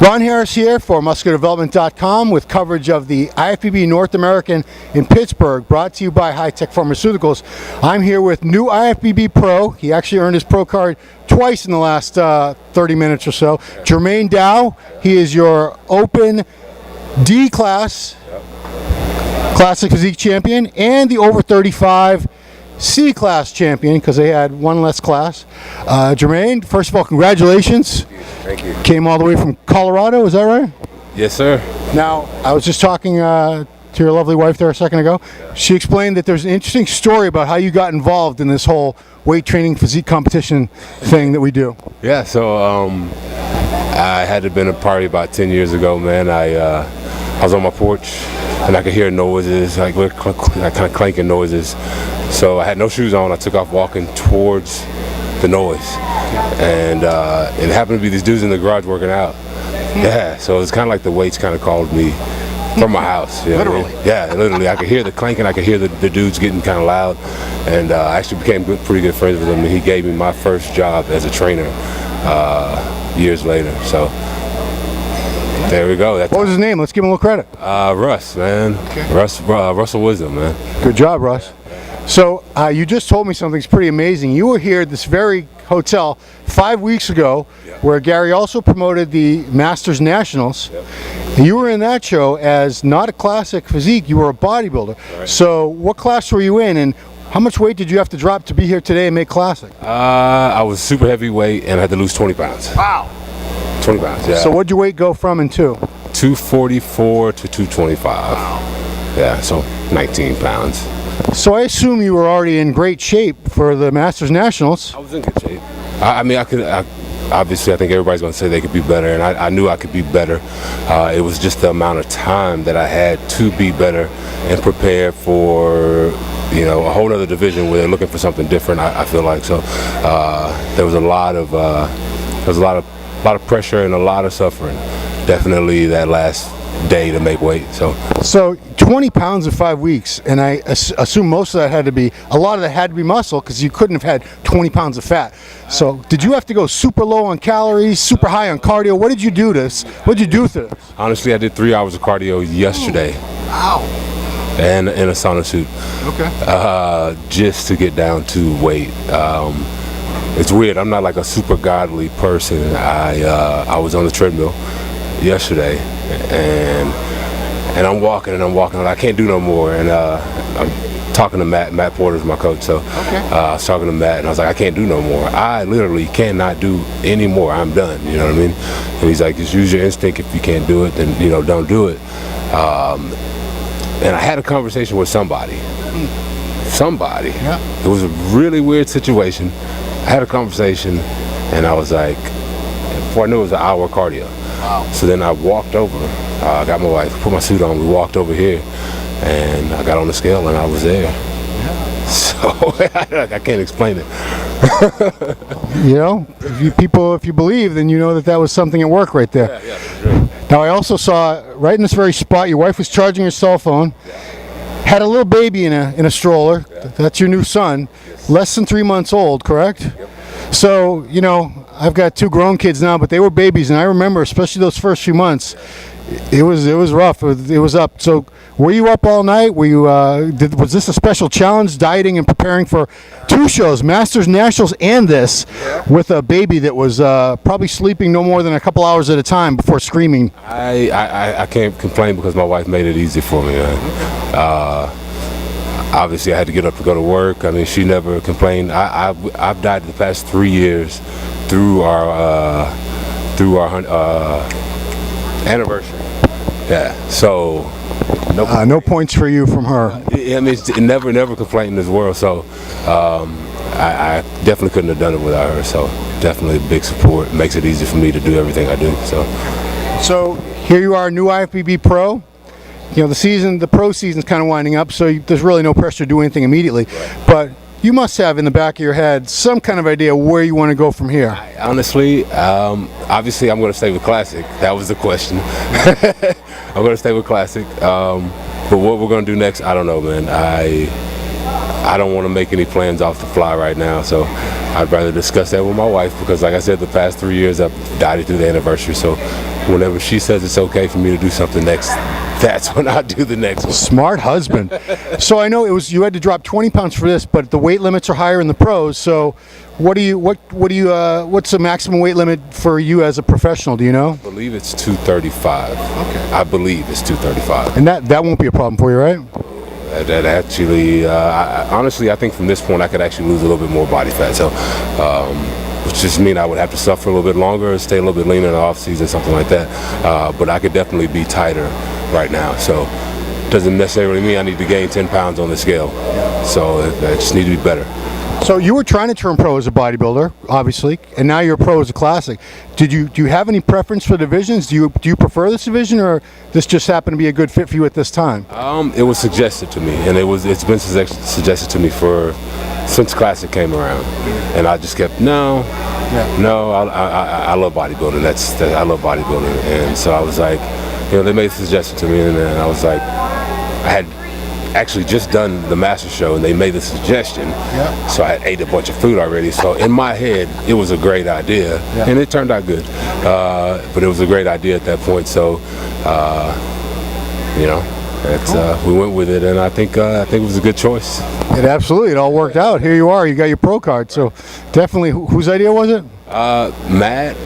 Ron Harris here for MuscularDevelopment.com with coverage of the IFBB North American in Pittsburgh, brought to you by High Tech Pharmaceuticals. I'm here with new IFBB Pro. He actually earned his Pro card twice in the last 30 minutes or so. Jermaine Dow, he is your Open D class Classic Physique champion and the over 35 C class champion, because they had one less class. Jermaine, first of all, congratulations. Thank you. Came all the way from Colorado, is that right? Yes, sir. Now, I was just talking to your lovely wife there a second ago. She explained that there's an interesting story about how you got involved in this whole weight training physique competition thing that we do. Yeah, so I had been at a party about 10 years ago, man. I was on my porch and I could hear noises, like kind of clanking noises. So I had no shoes on. I took off walking towards the noise, and it happened to be these dudes in the garage working out. Yeah, so it's kind of like the weights kind of called me from my house. Literally. Yeah, literally. I could hear the clanking. I could hear the dudes getting kind of loud, and I actually became pretty good friends with him. And he gave me my first job as a trainer years later. So there we go. What was his name? Let's give him a little credit. Russ, man. Okay. Russell Wisdom, man. Good job, Russ. So you just told me something that's pretty amazing. You were here at this very hotel 5 weeks ago, where Gary also promoted the Masters Nationals. You were in that show as not a classic physique, you were a bodybuilder. Right. So what class were you in, and how much weight did you have to drop to be here today and make classic? I was super heavyweight and I had to lose 20 pounds. Wow. 20 pounds, yeah. So what'd your weight go from and to? 244 to 225. Wow. Yeah, so 19 pounds. So I assume you were already in great shape for the Masters Nationals. I was in good shape. I mean, obviously, I think everybody's going to say they could be better, and I knew I could be better. It was just the amount of time that I had to be better and prepare for, you know, a whole other division where they're looking for something different. I feel like so. There was a lot of pressure and a lot of suffering. Definitely that last day to make weight. So 20 pounds in 5 weeks, and I assume most of that had to be, a lot of that had to be muscle, because you couldn't have had 20 pounds of fat. So did you have to go super low on calories, super high on cardio? What did you do this? What did you do to this? Honestly, I did 3 hours of cardio yesterday. Wow. And in a sauna suit. Okay. Just to get down to weight. It's weird. I'm not like a super godly person. I was on the treadmill yesterday, and I'm walking and I can't do no more, and I'm talking to Matt Porter's my coach, so I was talking to Matt and I was like, I can't do no more. I literally cannot do any more. I'm done, you know what I mean? And he's like, just use your instinct. If you can't do it, then, you know, don't do it. And I had a conversation with somebody. Yeah. It was a really weird situation. I had a conversation and I was like, before I knew it was an hour cardio. Wow. So then I walked over, I got my wife, put my suit on, we walked over here, and I got on the scale and I was there. Yeah. So I can't explain it. You know, if you believe, then you know that was something at work right there. Yeah, for sure. Now I also saw, right in this very spot, your wife was charging her cell phone, had a little baby in a stroller. Yeah. That's your new son, less than 3 months old, correct? Yep. So, you know, I've got 2 grown kids now, but they were babies, and I remember, especially those first few months, it was rough. It was up. So, were you up all night? Were you? Was this a special challenge, dieting and preparing for 2 shows, Masters Nationals and this, with a baby that was probably sleeping no more than a couple hours at a time before screaming? I can't complain because my wife made it easy for me, man. Obviously, I had to get up to go to work. I mean, she never complained. I've dieted the past 3 years through our anniversary. Yeah. So no points for you from her. I mean, it's never complained in this world. So I definitely couldn't have done it without her. So definitely big support. It makes it easy for me to do everything I do. So here you are, new IFBB Pro. You know, the pro season's kind of winding up, so there's really no pressure to do anything immediately. Right. But you must have in the back of your head some kind of idea where you want to go from here. Honestly, obviously I'm going to stay with Classic. That was the question. I'm going to stay with Classic. But what we're going to do next, I don't know, man. I don't want to make any plans off the fly right now, so I'd rather discuss that with my wife, because like I said, the past 3 years I've dieted through the anniversary, so whenever she says it's okay for me to do something next, that's when I do the next one. Smart husband. So I know you had to drop 20 pounds for this, but the weight limits are higher in the pros. So what's the maximum weight limit for you as a professional? Do you know? I believe it's 235. Okay. I believe it's 235. And that won't be a problem for you, right? That actually, honestly, I think from this point I could actually lose a little bit more body fat. So, which just mean I would have to suffer a little bit longer, stay a little bit leaner in the off season, something like that. But I could definitely be tighter right now. So, doesn't necessarily mean I need to gain 10 pounds on the scale. So I just need to be better. So you were trying to turn pro as a bodybuilder, obviously, and now you're a pro as a classic. Do you have any preference for divisions? Do you prefer this division, or this just happened to be a good fit for you at this time? It was suggested to me, and it's been suggested to me since classic came around, and I just kept I love bodybuilding. I love bodybuilding, and so I was like, they made a suggestion to me, and then I was like, I had actually just done the master show and they made the suggestion, so I had ate a bunch of food already, so in my head it was a great idea, and it turned out good, but it was a great idea at that point, so we went with it, and I think it was a good choice. It all worked out. Here you are, you got your pro card, so definitely. Whose idea was it? Matt,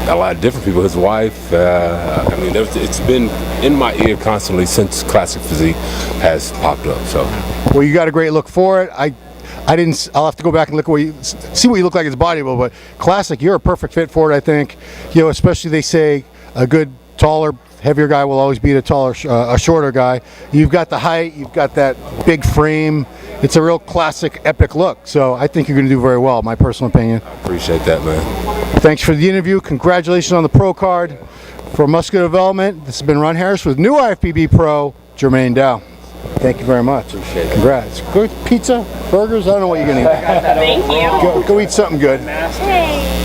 a lot of different people, his wife, it's been in my ear constantly since Classic Physique has popped up. So, well, you got a great look for it. I'll have to go back and look see what you look like as a bodybuilder, but Classic, you're a perfect fit for it, I think. Especially they say a good, taller, heavier guy will always beat a shorter guy. You've got the height, you've got that big frame. It's a real classic, epic look. So I think you're going to do very well, my personal opinion. I appreciate that, man. Thanks for the interview. Congratulations on the pro card. For Muscular Development, this has been Ron Harris with new IFBB Pro, Jermaine Dow. Thank you very much. Appreciate it. Congrats. Good pizza, burgers, I don't know what you're going to eat. Thank you. Go eat something good. Hey.